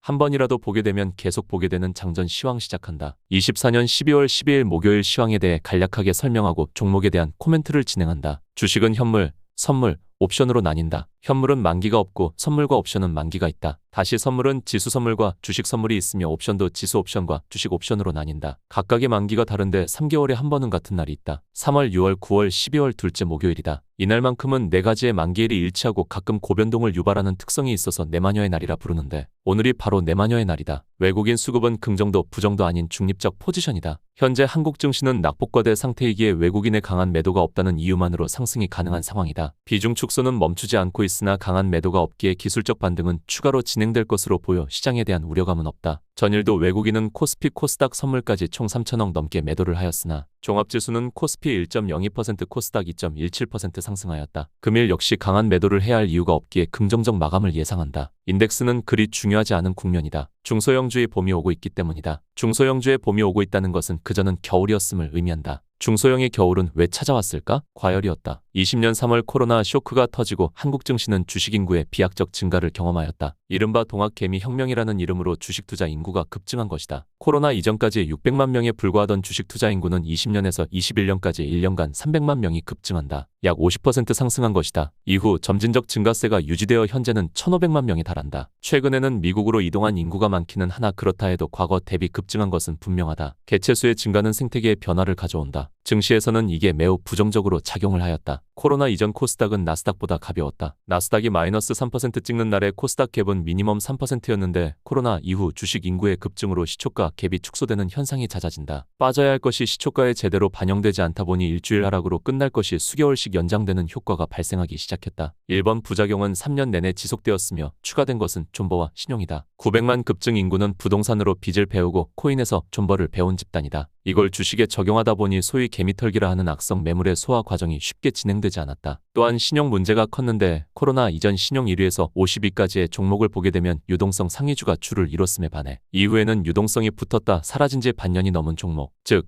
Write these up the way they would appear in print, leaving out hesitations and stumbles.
한 번이라도 보게 되면 계속 보게 되는 장전 시황 시작한다. 24년 12월 12일 목요일 시황에 대해 간략하게 설명하고 종목에 대한 코멘트를 진행한다. 주식은 현물, 선물, 옵션으로 나뉜다. 현물은 만기가 없고 선물과 옵션은 만기가 있다. 다시 선물은 지수 선물과 주식 선물이 있으며 옵션도 지수 옵션과 주식 옵션으로 나뉜다. 각각의 만기가 다른데 3개월에 한 번은 같은 날이 있다. 3월, 6월, 9월, 12월 둘째 목요일이다. 이날만큼은 네 가지의 만기일이 일치하고 가끔 고변동을 유발하는 특성이 있어서 내마녀의 날이라 부르는데 오늘이 바로 내마녀의 날이다. 외국인 수급은 긍정도 부정도 아닌 중립적 포지션이다. 현재 한국 증시는 낙폭과대 상태이기에 외국인의 강한 매도가 없다는 이유만으로 상승이 가능한 상황이다. 비중 축소는 멈추지 않고 있으나 강한 매도가 없기에 기술적 반등은 추가로 진행될 것으로 보여 시장에 대한 우려감은 없다. 전일도 외국인은 코스피 코스닥 선물까지 총 3천억 넘게 매도를 하였으나 종합지수는 코스피 1.02% 코스닥 2.17% 상승하였다. 금일 역시 강한 매도를 해야 할 이유가 없기에 긍정적 마감을 예상한다. 인덱스는 그리 중요하지 않은 국면이다. 중소형주의 봄이 오고 있기 때문이다. 중소형주의 봄이 오고 있다는 것은 그전은 겨울이었음을 의미한다. 중소형의 겨울은 왜 찾아왔을까? 과열이었다. 20년 3월 코로나 쇼크가 터지고 한국 증시는 주식 인구의 비약적 증가를 경험하였다. 이른바 동학개미 혁명이라는 이름으로 주식 투자 인구가 급증한 것이다. 코로나 이전까지 600만 명에 불과하던 주식 투자 인구는 20년에서 21년까지 1년간 300만 명이 급증한다. 약 50% 상승한 것이다. 이후 점진적 증가세가 유지되어 현재는 1,500만 명에 달한다. 최근에는 미국으로 이동한 인구가 많기는 하나 그렇다 해도 과거 대비 급증한 것은 분명하다. 개체수의 증가는 생태계의 변화를 가져온다. 증시에서는 이게 매우 부정적으로 작용을 하였다. 코로나 이전 코스닥은 나스닥보다 가벼웠다. 나스닥이 마이너스 3% 찍는 날에 코스닥 갭은 미니멈 3%였는데 코로나 이후 주식 인구의 급증으로 시초가 갭이 축소되는 현상이 잦아진다. 빠져야 할 것이 시초가에 제대로 반영되지 않다 보니 일주일 하락으로 끝날 것이 수개월씩 연장되는 효과가 발생하기 시작했다. 1번 부작용은 3년 내내 지속되었으며 추가된 것은 존버와 신용이다. 900만 급증 인구는 부동산으로 빚을 배우고 코인에서 존버를 배운 집단이다. 이걸 주식에 적용하다 보니 소위 개미털기라 하는 악성 매물의 소화 과정이 쉽게 진행되지 않았다. 또한 신용 문제가 컸는데 코로나 이전 신용 1위에서 50위까지의 종목을 보게 되면 유동성 상위주가 주를 이뤘음에 반해 이후에는 유동성이 붙었다 사라진 지 반년이 넘은 종목, 즉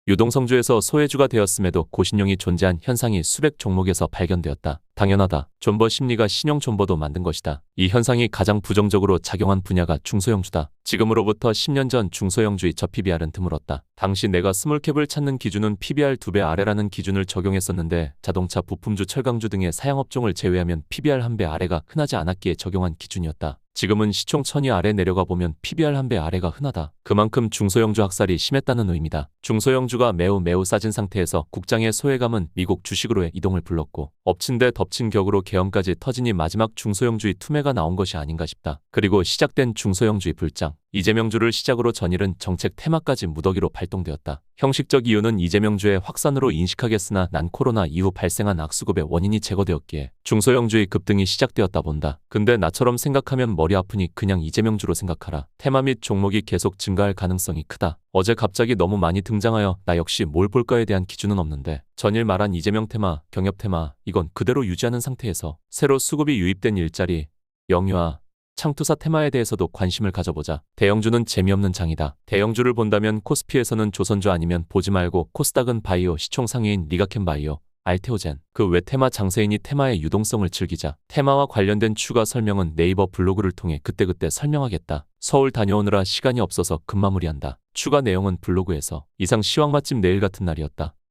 유동성주에서 소외주가 되었음에도 고신용이 존재한 현상이 수백 종목에서 발견되었다. 당연하다. 존버 심리가 신용 존버도 만든 것이다. 이 현상이 가장 부정적으로 작용한 분야가 중소형주다. 지금으로부터 10년 전 중소형주의 저 PBR은 드물었다. 당시 내가 스몰캡을 찾는 기준은 PBR 2배 아래라는 기준을 적용했었는데 자동차, 부품주, 철강주 등의 사양업종을 제외하면 PBR 1배 아래가 흔하지 않았기에 적용한 기준이었다. 지금은 시총 1000위 아래 내려가 보면 PBR 1배 아래가 흔하다. 그만큼 중소형주 학살이 심했다는 의미다. 중소형주가 매우 싸진 상태에서 국장의 소외감은 미국 주식으로의 이동을 불렀고 엎친 데 덮친 격으로 계엄까지 터지니 마지막 중소형주의 투매가 나온 것이 아닌가 싶다. 그리고 시작된 중소형주의 불장. 이재명주를 시작으로 전일은 정책 테마까지 무더기로 발동되었다. 형식적 이유는 이재명주의 확산으로 인식하겠으나 난 코로나 이후 발생한 악수급의 원인이 제거되었기에 중소형주의 급등이 시작되었다 본다. 근데 나처럼 생각하면 머리 아프니 그냥 이재명주로 생각하라. 테마 및 종목이 계속 증가할 가능성이 크다. 어제 갑자기 너무 많이 등장하여 나 역시 뭘 볼까에 대한 기준은 없는데 전일 말한 이재명 테마, 경협 테마 이건 그대로 유지하는 상태에서 새로 수급이 유입된 일자리, 영유아, 창투사 테마에 대해서도 관심을 가져보자. 대형주는 재미없는 장이다. 대형주를 본다면 코스피에서는 조선주 아니면 보지 말고 코스닥은 바이오 시총 상위인 리가캠 바이오, 알테오젠. 그 외 테마 장세인이 테마의 유동성을 즐기자. 테마와 관련된 추가 설명은 네이버 블로그를 통해 그때그때 설명하겠다. 서울 다녀오느라 시간이 없어서 급마무리한다. 추가 내용은 블로그에서. 이상 시황 맛집 내일 같은 날이었다.